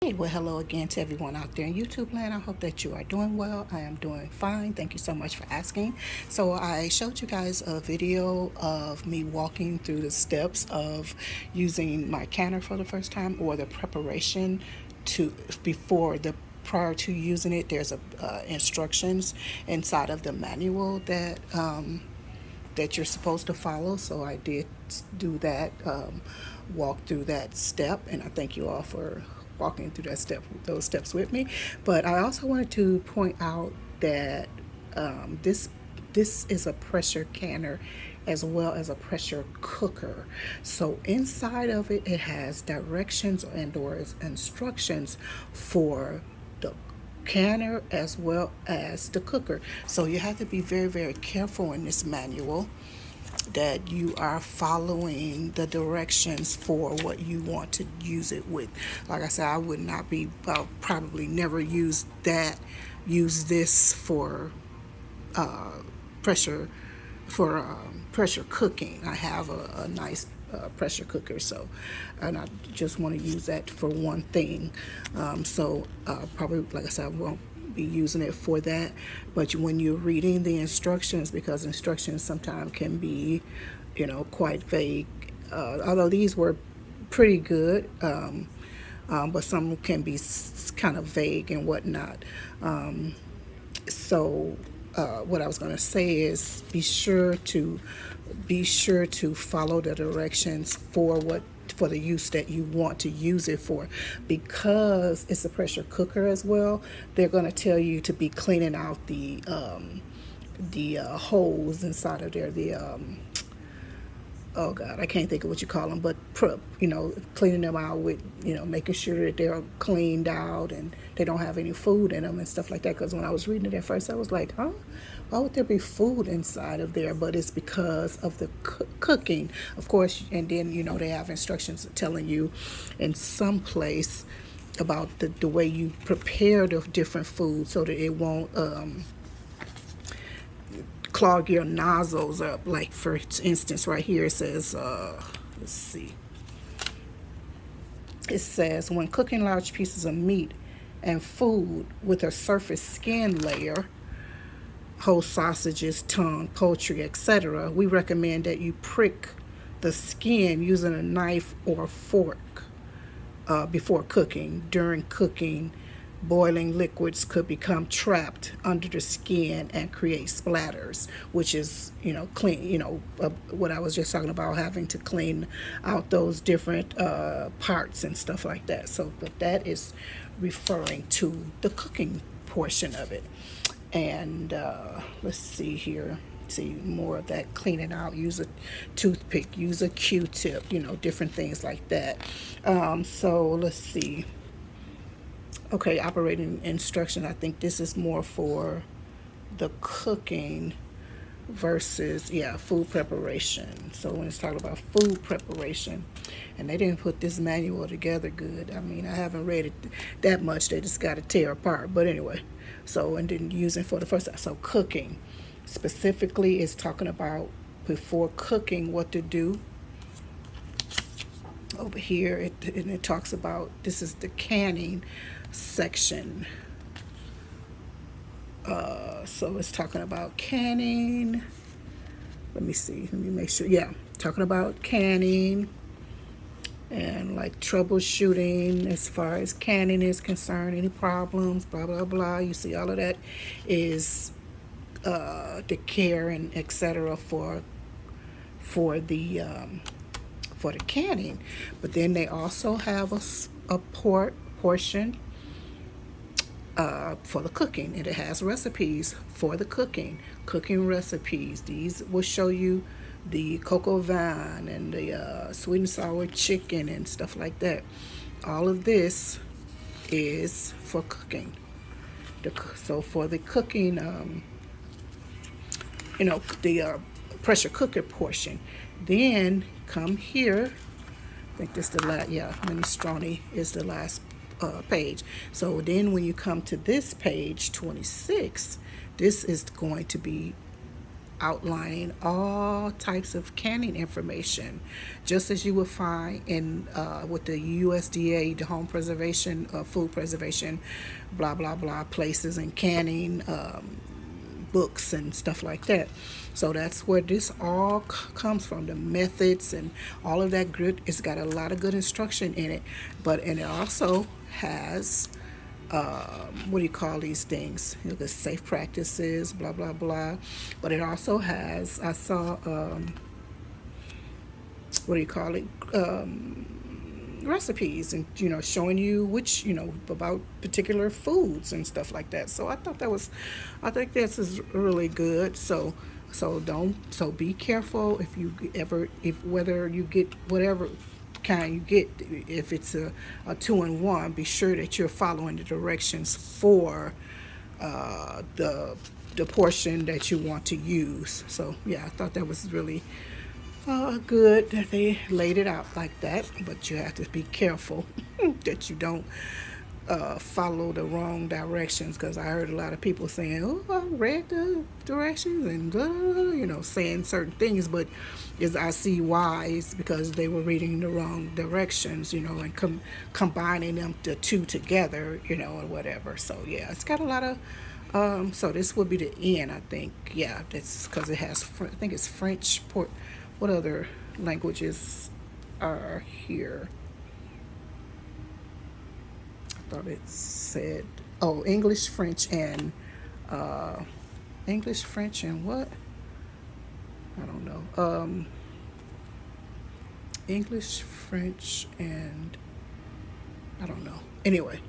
Hey, well, hello again to everyone out there in YouTube land. I hope that you are doing well. I am doing fine. Thank you so much for asking. So I showed you guys a video of me walking through the steps of using my canner for the first time, or the preparation to before the prior to using it. There's a instructions inside of the manual that you're supposed to follow. So I did do that, walk through that step, and I thank you all for walking through those steps with me. But I also wanted to point out that this is a pressure canner as well as a pressure cooker. So inside of it, it has directions and or instructions for the canner as well as the cooker. So you have to be very, very careful in this manual that you are following the directions for what you want to use it with. Like I said, I would not be probably never use this for pressure pressure cooking. I have a nice pressure cooker, so and I just want to use that for one thing. Probably, like I said, I won't be using it for that. But when you're reading the instructions, because instructions sometimes can be, quite vague. Although these were pretty good, but some can be kind of vague and whatnot. So what I was going to say is be sure to follow the directions for the use that you want to use it for. Because it's a pressure cooker as well, they're going to tell you to be cleaning out the holes inside of there, oh God, I can't think of what you call them, but cleaning them out with, making sure that they're cleaned out and they don't have any food in them and stuff like that. Because when I was reading it at first, I was like, huh? Why would there be food inside of there? But it's because of the cooking, of course. And then, they have instructions telling you in some place about the way you prepare the different foods so that it won't clog your nozzles up. Like, for instance, right here it says, let's see. It says, when cooking large pieces of meat and food with a surface skin layer, whole sausages, tongue, poultry, etc., we recommend that you prick the skin using a knife or fork before cooking. During cooking, boiling liquids could become trapped under the skin and create splatters, which is, clean, what I was just talking about, having to clean out those different parts and stuff like that. So, but that is referring to the cooking portion of it. And let's see here. See more of that cleaning out. Use a toothpick, use a Q-tip, different things like that. So let's see. Okay, operating instruction. I think this is more for the cooking versus, food preparation. So when it's talking about food preparation, and they didn't put this manual together good. I mean, I haven't read it that much. They just got to tear apart. But anyway, so, and then using for the first time. So cooking specifically is talking about before cooking what to do. Over here, it talks about, this is the canning section. So it's talking about canning. Let me see. Let me make sure. Yeah, talking about canning and like troubleshooting as far as canning is concerned. Any problems, blah, blah, blah. You see all of that is the care and etc. for the canning. But then they also have a portion for the cooking, and it has recipes for the cooking recipes. These will show you the coco vine and the sweet and sour chicken and stuff like that. All of this is for cooking. So for the cooking, the pressure cooker portion, then come here. I think this the last. Yeah, minestrone is the last page. So then when you come to this page 26, this is going to be outlining all types of canning information, just as you would find in with the USDA, the Home Preservation, Food Preservation, blah blah blah places and canning books and stuff like that. So that's where this all comes from, the methods and all of that good. It's got a lot of good instruction in it, and it also has what do you call these things? You know, the safe practices, blah blah blah. But it also has, I saw, what do you call it? Recipes, and showing you which, about particular foods and stuff like that. So I think this is really good. So be careful if you ever, if whether you get whatever kind you get, if it's a 2-in-1, be sure that you're following the directions for the portion that you want to use. So yeah, I thought that was really good that they laid it out like that, but you have to be careful that you don't follow the wrong directions, because I heard a lot of people saying, "Oh, I read the directions," and saying certain things, but I see why. It's because they were reading the wrong directions, and combining them the two together, or whatever. So yeah, it's got a lot of. So this would be the end, I think. Yeah, that's because it has. I think it's French. What other languages are here? I thought it said, English, French, and English, French, and what? I don't know. English, French, and I don't know. Anyway,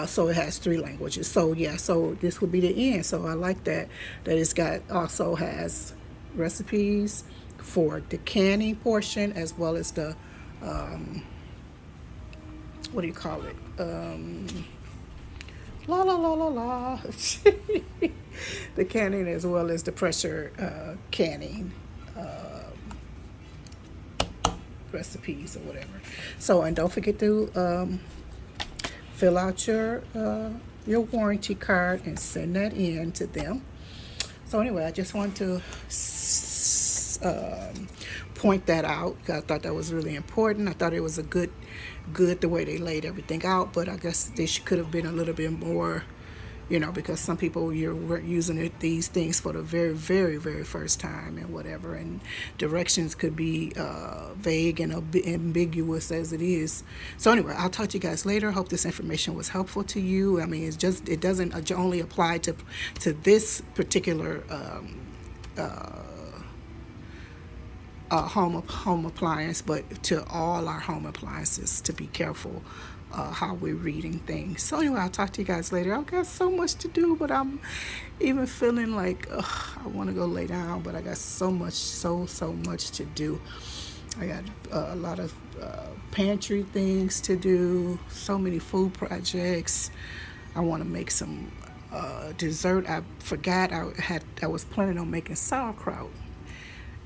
so it has 3 languages. So yeah, so this would be the end. So I like that it's got, also has recipes for the canning portion, as well as the what do you call it? La la la la la. The canning, as well as the pressure canning recipes or whatever. So, and don't forget to fill out your warranty card and send that in to them. So anyway, I just want to point that out. I thought that was really important. I thought it was a good the way they laid everything out, but I guess they could have been a little bit more, because some people, you're using these things for the very, very, very first time and whatever, and directions could be vague and ambiguous as it is. So anyway, I'll talk to you guys later. Hope this information was helpful to you. I mean, it doesn't only apply to this particular home appliance, but to all our home appliances, to be careful how we're reading things. So anyway, I'll talk to you guys later. I've got so much to do, but I'm even feeling like I want to go lay down, but I got so much to do. I got a lot of pantry things to do, so many food projects. I want to make some dessert. I forgot I was planning on making sauerkraut,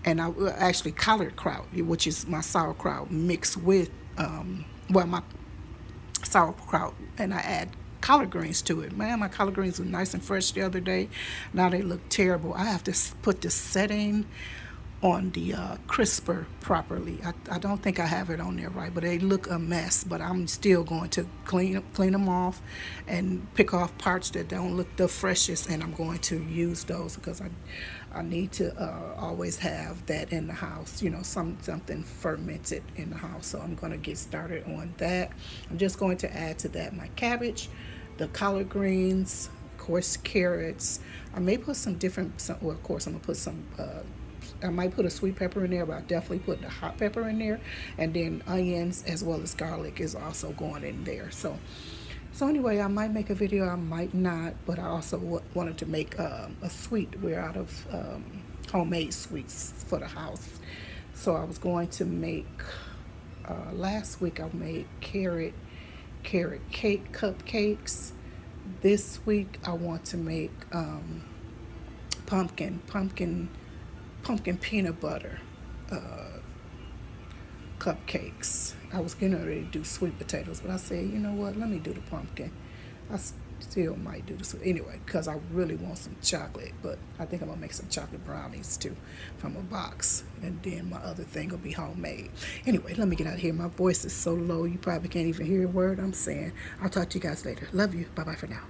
and I actually collard kraut, which is my sauerkraut mixed with my sauerkraut, and I add collard greens to it. Man, my collard greens were nice and fresh the other day. Now they look terrible. I have to put the setting on the crisper properly. I don't think I have it on there right, but they look a mess. But I'm still going to clean them off and pick off parts that don't look the freshest, and I'm going to use those because I need to always have that in the house, something fermented in the house. So I'm going to get started on that. I'm just going to add to that my cabbage, the collard greens, of course, carrots. I may put of course I'm going to put some I might put a sweet pepper in there, but I definitely put the hot pepper in there, and then onions as well as garlic is also going in there. So anyway, I might make a video, I might not, but I also wanted to make a sweet. We're out of homemade sweets for the house. So I was going to make, last week I made carrot cake cupcakes. This week I want to make pumpkin peanut butter cupcakes. I was getting ready to do sweet potatoes, but I said, you know what, let me do the pumpkin. Still might do this anyway, because I really want some chocolate. But I think I'm gonna make some chocolate brownies too from a box, and then my other thing will be homemade. Anyway, let me get out of here. My voice is so low you probably can't even hear a word I'm saying. I'll talk to you guys later. Love you. Bye bye for now.